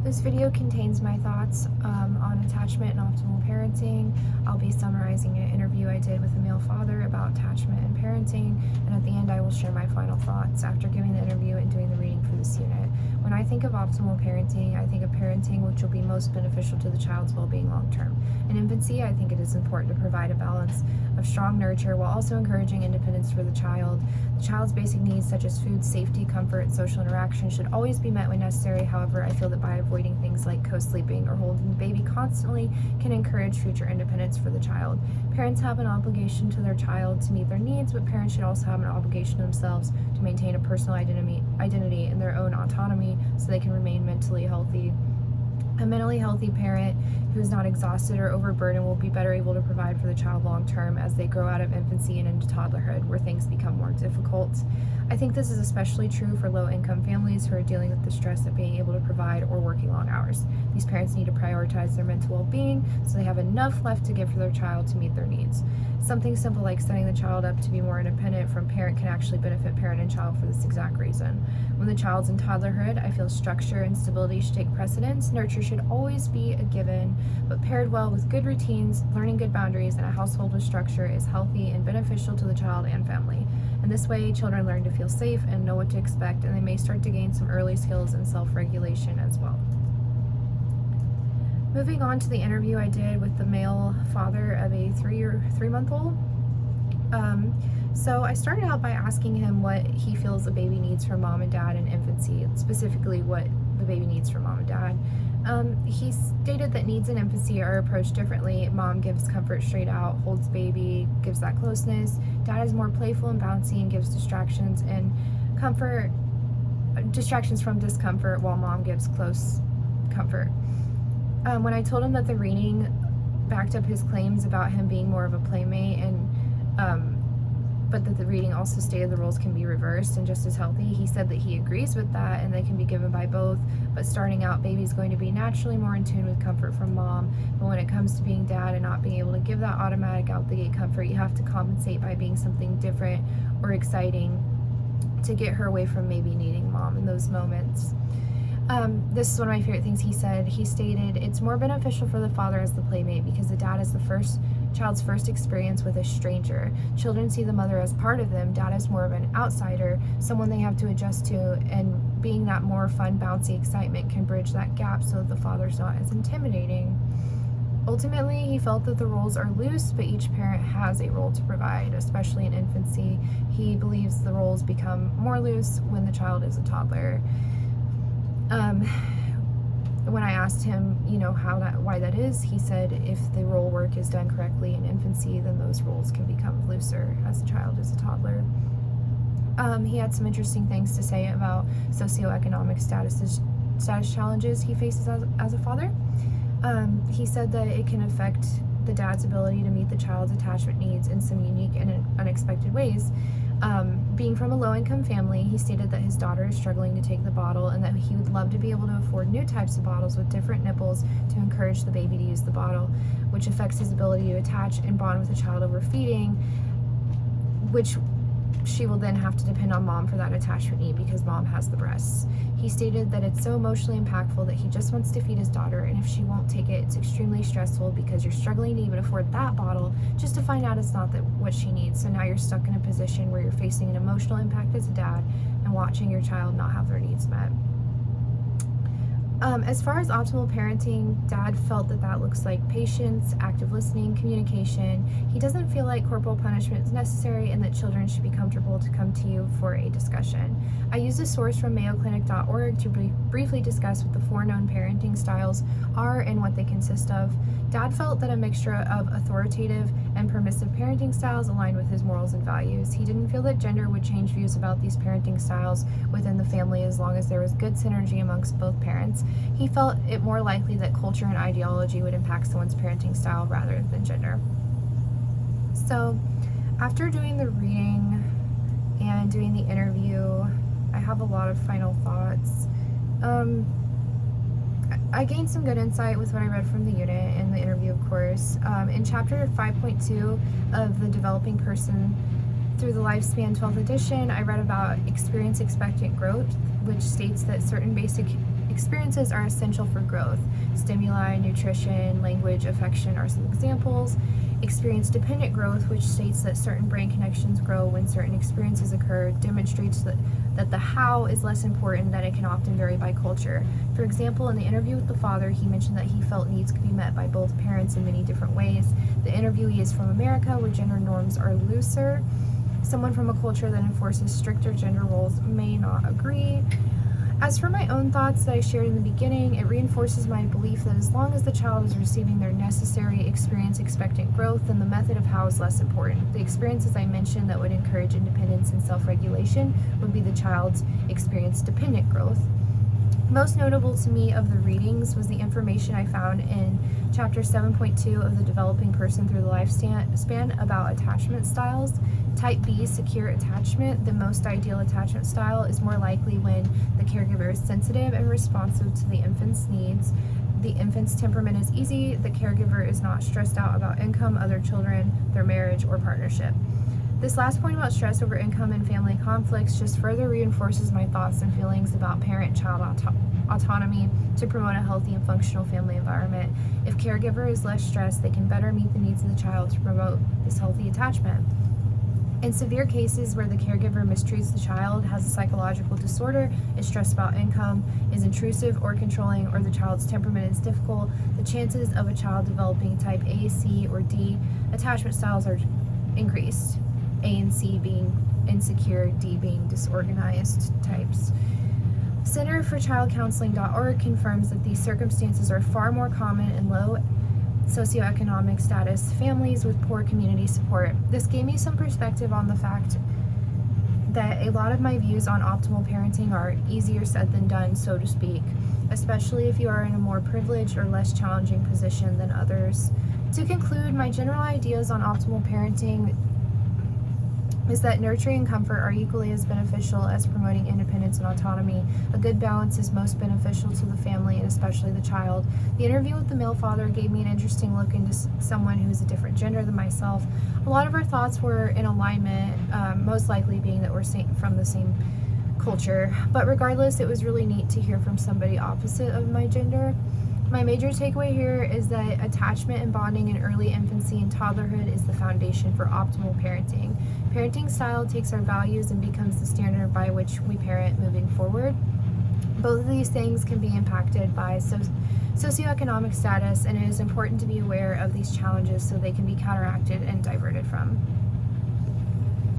This video contains my thoughts on attachment and optimal parenting. I'll be summarizing an interview I did with a male father about attachment and parenting, and at the end I will share my final thoughts after giving the interview and doing the reading for this unit. When I think of optimal parenting, I think of parenting which will be most beneficial to the child's well-being long-term. In infancy, I think it is important to provide a balance of strong nurture while also encouraging independence for the child. The child's basic needs such as food, safety, comfort, and social interaction should always be met when necessary. However, I feel that by avoiding things like co-sleeping or holding the baby constantly can encourage future independence for the child. Parents have an obligation to their child to meet their needs, but parents should also have an obligation to themselves to maintain a personal identity and their own autonomy so they can remain mentally healthy. A mentally healthy parent who is not exhausted or overburdened will be better able to provide for the child long term as they grow out of infancy and into toddlerhood, where things become more difficult. I think this is especially true for low-income families who are dealing with the stress of being able to provide or working long hours. These parents need to prioritize their mental well-being so they have enough left to give for their child to meet their needs. Something simple like setting the child up to be more independent from parent can actually benefit parent and child for this exact reason. When the child's in toddlerhood, I feel structure and stability should take precedence. Nurture should always be a given, but paired well with good routines, learning good boundaries, and a household with structure is healthy and beneficial to the child and family. In this way, children learn to feel safe and know what to expect, and they may start to gain some early skills in self-regulation as well. Moving on to the interview I did with the male father of a three-month-old. So I started out by asking him what he feels the baby needs from mom and dad in infancy, specifically what the baby needs from mom and dad. He stated that needs in infancy are approached differently. Mom gives comfort straight out, holds baby, gives that closeness. Dad is more playful and bouncy and gives distractions from discomfort, while mom gives close comfort. When I told him that the reading backed up his claims about him being more of a playmate, but that the reading also stated the roles can be reversed and just as healthy, he said that he agrees with that and they can be given by both, but starting out, baby's going to be naturally more in tune with comfort from mom, but when it comes to being dad and not being able to give that automatic out the gate comfort, you have to compensate by being something different or exciting to get her away from maybe needing mom in those moments. This is one of my favorite things he said. He stated, it's more beneficial for the father as the playmate because the dad is the child's first experience with a stranger. Children see the mother as part of them. Dad is more of an outsider, someone they have to adjust to, and being that more fun, bouncy excitement can bridge that gap so that the father's not as intimidating. Ultimately, he felt that the roles are loose, but each parent has a role to provide, especially in infancy. He believes the roles become more loose when the child is a toddler. When I asked him, why that is, he said if the role work is done correctly in infancy, then those roles can become looser as the child is a toddler. He had some interesting things to say about socioeconomic status challenges he faces as a father. He said that it can affect the dad's ability to meet the child's attachment needs in some unique and unexpected ways. Being from a low-income family, he stated that his daughter is struggling to take the bottle and that he would love to be able to afford new types of bottles with different nipples to encourage the baby to use the bottle, which affects his ability to attach and bond with the child over feeding, which she will then have to depend on mom for that attachment need because mom has the breasts. He stated that it's so emotionally impactful that he just wants to feed his daughter, and if she won't take it, it's extremely stressful because you're struggling to even afford that bottle just to find out it's not what she needs. So now you're stuck in a position where you're facing an emotional impact as a dad and watching your child not have their needs met. As far as optimal parenting, Dad felt that looks like patience, active listening, communication. He doesn't feel like corporal punishment is necessary and that children should be comfortable to come to you for a discussion. I used a source from mayoclinic.org to briefly discuss what the 4 known parenting styles are and what they consist of. Dad felt that a mixture of authoritative and permissive parenting styles aligned with his morals and values. He didn't feel that gender would change views about these parenting styles within the family as long as there was good synergy amongst both parents. He felt it more likely that culture and ideology would impact someone's parenting style rather than gender. So, after doing the reading and doing the interview, I have a lot of final thoughts. I gained some good insight with what I read from the unit and the interview, of course. In chapter 5.2 of the Developing Person Through the Lifespan 12th edition, I read about experience expectant growth, which states that certain basic experiences are essential for growth. Stimuli, nutrition, language, affection are some examples. Experience-dependent growth, which states that certain brain connections grow when certain experiences occur, demonstrates that the how is less important, that it can often vary by culture. For example, in the interview with the father, he mentioned that he felt needs could be met by both parents in many different ways. The interviewee is from America, where gender norms are looser. Someone from a culture that enforces stricter gender roles may not agree. As for my own thoughts that I shared in the beginning, it reinforces my belief that as long as the child is receiving their necessary experience-expectant growth, then the method of how is less important. The experiences I mentioned that would encourage independence and self-regulation would be the child's experience-dependent growth. Most notable to me of the readings was the information I found in Chapter 7.2 of the Developing Person Through the Lifespan about attachment styles. Type B, secure attachment, the most ideal attachment style, is more likely when the caregiver is sensitive and responsive to the infant's needs. The infant's temperament is easy, the caregiver is not stressed out about income, other children, their marriage, or partnership. This last point about stress over income and family conflicts just further reinforces my thoughts and feelings about parent-child autonomy to promote a healthy and functional family environment. If caregiver is less stressed, they can better meet the needs of the child to promote this healthy attachment. In severe cases where the caregiver mistreats the child, has a psychological disorder, is stressed about income, is intrusive or controlling, or the child's temperament is difficult, the chances of a child developing type A, C, or D attachment styles are increased. A and C being insecure, D being disorganized types. CenterForChildCounseling.org confirms that these circumstances are far more common in low socioeconomic status families with poor community support. This gave me some perspective on the fact that a lot of my views on optimal parenting are easier said than done, so to speak, especially if you are in a more privileged or less challenging position than others. To conclude, my general ideas on optimal parenting is that nurturing and comfort are equally as beneficial as promoting independence and autonomy. A good balance is most beneficial to the family and especially the child. The interview with the male father gave me an interesting look into someone who is a different gender than myself. A lot of our thoughts were in alignment, most likely being that we're from the same culture. But regardless, it was really neat to hear from somebody opposite of my gender. My major takeaway here is that attachment and bonding in early infancy and toddlerhood is the foundation for optimal parenting. Parenting style takes our values and becomes the standard by which we parent moving forward. Both of these things can be impacted by socioeconomic status, and it is important to be aware of these challenges so they can be counteracted and diverted from.